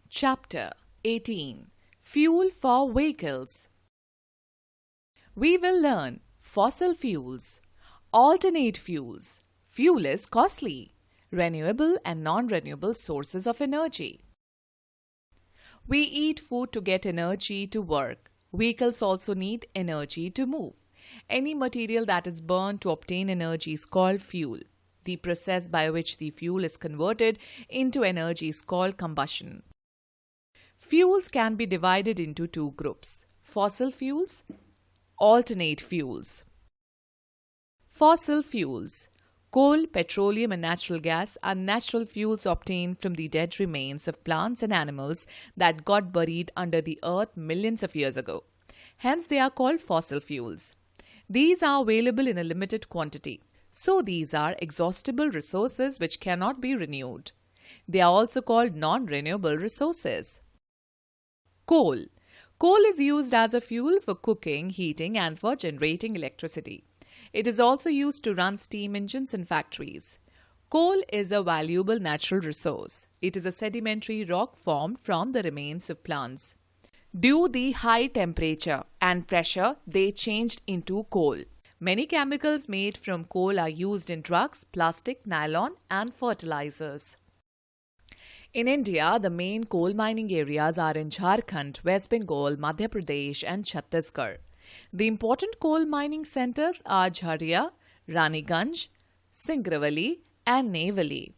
Chapter 18 Fuel for Vehicles. We will learn fossil fuels, alternate fuels, fuel is costly, renewable and non-renewable sources of energy. We eat food to get energy to work. Vehicles also need energy to move. Any material that is burned to obtain energy is called fuel. The process by which the fuel is converted into energy is called combustion. Fuels can be divided into two groups: fossil fuels, alternate fuels. Fossil fuels. Coal, petroleum and natural gas are natural fuels obtained from the dead remains of plants and animals that got buried under the earth millions of years ago. Hence, they are called fossil fuels. These are available in a limited quantity. So, these are exhaustible resources which cannot be renewed. They are also called non-renewable resources. Coal. Coal is used as a fuel for cooking, heating and for generating electricity. It is also used to run steam engines in factories. Coal is a valuable natural resource. It is a sedimentary rock formed from the remains of plants. Due to the high temperature and pressure, they changed into coal. Many chemicals made from coal are used in drugs, plastic, nylon and fertilizers. In India, the main coal mining areas are in Jharkhand, West Bengal, Madhya Pradesh and Chhattisgarh. The important coal mining centers are Jharia, Raniganj, Singravali and Neyveli.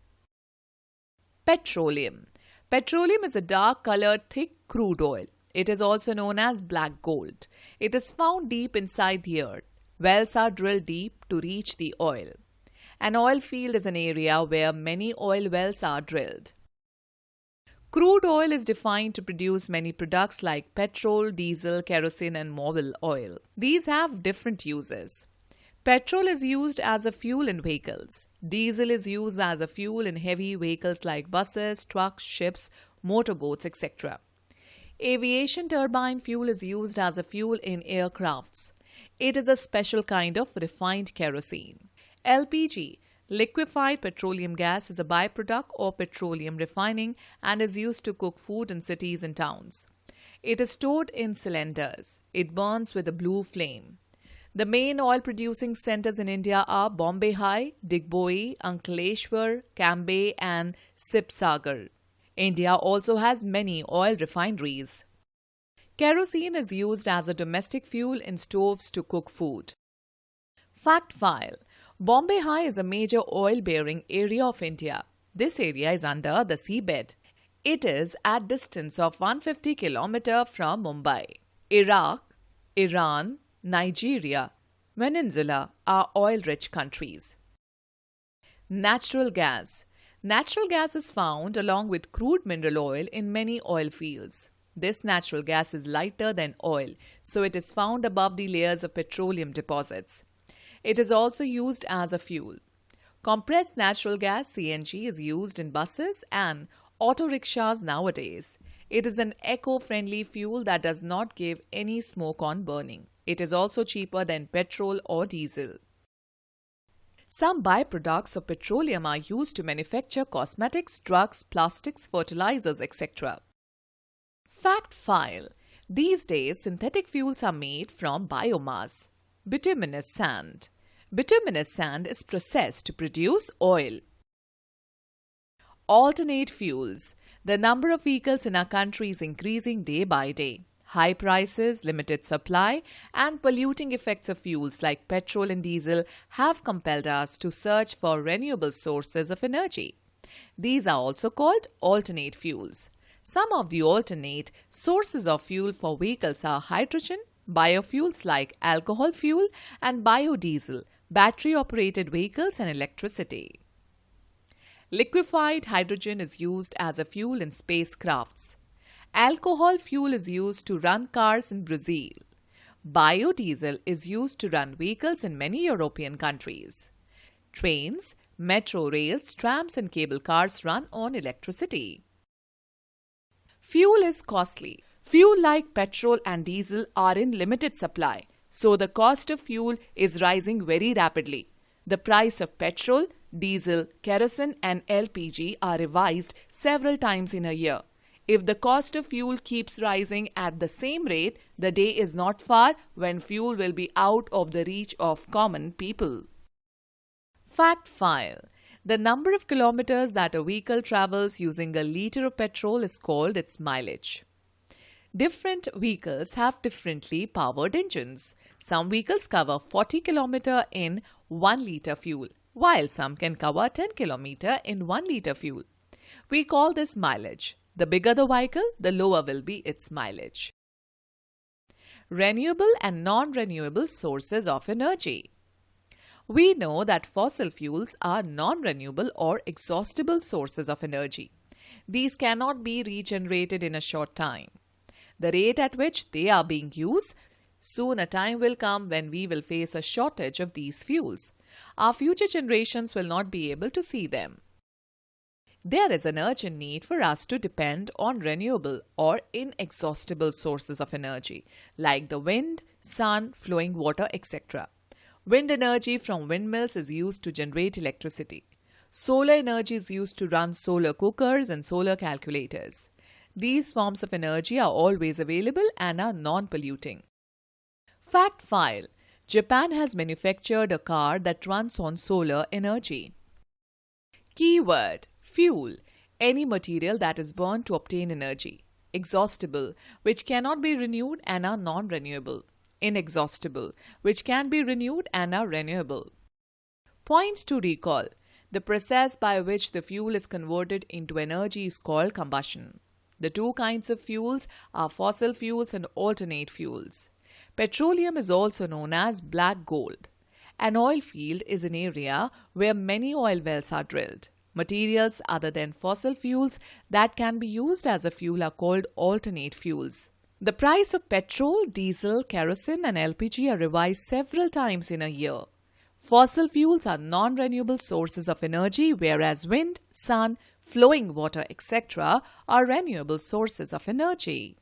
Petroleum. Petroleum is a dark-colored, thick crude oil. It is also known as black gold. It is found deep inside the earth. Wells are drilled deep to reach the oil. An oil field is an area where many oil wells are drilled. Crude oil is defined to produce many products like petrol, diesel, kerosene and mobile oil. These have different uses. Petrol is used as a fuel in vehicles. Diesel is used as a fuel in heavy vehicles like buses, trucks, ships, motorboats, etc. Aviation turbine fuel is used as a fuel in aircrafts. It is a special kind of refined kerosene. LPG, liquefied petroleum gas, is a byproduct of petroleum refining and is used to cook food in cities and towns. It is stored in cylinders. It burns with a blue flame. The main oil-producing centers in India are Bombay High, Digboi, Ankleshwar, Cambay and Sibsagar. India also has many oil refineries. Kerosene is used as a domestic fuel in stoves to cook food. Fact file. Bombay High is a major oil-bearing area of India. This area is under the seabed. It is at distance of 150 km from Mumbai. Iraq, Iran, Nigeria, Venezuela are oil-rich countries. Natural gas. Natural gas is found along with crude mineral oil in many oil fields. This natural gas is lighter than oil, so it is found above the layers of petroleum deposits. It is also used as a fuel. Compressed natural gas (CNG) is used in buses and auto rickshaws nowadays. It is an eco-friendly fuel that does not give any smoke on burning. It is also cheaper than petrol or diesel. Some byproducts of petroleum are used to manufacture cosmetics, drugs, plastics, fertilizers, etc. Fact file. These days, synthetic fuels are made from biomass. Bituminous sand. Bituminous sand is processed to produce oil. Alternate fuels. The number of vehicles in our country is increasing day by day. High prices, limited supply, and polluting effects of fuels like petrol and diesel have compelled us to search for renewable sources of energy. These are also called alternate fuels. Some of the alternate sources of fuel for vehicles are hydrogen, biofuels like alcohol fuel, and biodiesel, battery-operated vehicles, and electricity. Liquefied hydrogen is used as a fuel in spacecrafts. Alcohol fuel is used to run cars in Brazil. Biodiesel is used to run vehicles in many European countries. Trains, metro rails, trams, and cable cars run on electricity. Fuel is costly. Fuel like petrol and diesel are in limited supply, so the cost of fuel is rising very rapidly. The price of petrol, diesel, kerosene and LPG are revised several times in a year. If the cost of fuel keeps rising at the same rate, the day is not far when fuel will be out of the reach of common people. Fact file. The number of kilometers that a vehicle travels using a liter of petrol is called its mileage. Different vehicles have differently powered engines. Some vehicles cover 40 km in 1 liter fuel, while some can cover 10 km in 1 liter fuel. We call this mileage. The bigger the vehicle, the lower will be its mileage. Renewable and non-renewable sources of energy. We know that fossil fuels are non-renewable or exhaustible sources of energy. These cannot be regenerated in a short time. The rate at which they are being used, soon a time will come when we will face a shortage of these fuels. Our future generations will not be able to see them. There is an urgent need for us to depend on renewable or inexhaustible sources of energy, like the wind, sun, flowing water, etc. Wind energy from windmills is used to generate electricity. Solar energy is used to run solar cookers and solar calculators. These forms of energy are always available and are non-polluting. Fact file. Japan has manufactured a car that runs on solar energy. Keyword. Fuel. Any material that is burned to obtain energy. Exhaustible, which cannot be renewed and are non-renewable. Inexhaustible, which can be renewed and are renewable. Points to recall. The process by which the fuel is converted into energy is called combustion. The two kinds of fuels are fossil fuels and alternate fuels. Petroleum is also known as black gold. An oil field is an area where many oil wells are drilled. Materials other than fossil fuels that can be used as a fuel are called alternate fuels. The price of petrol, diesel, kerosene and LPG are revised several times in a year. Fossil fuels are non-renewable sources of energy, whereas wind, sun, flowing water, etc. are renewable sources of energy.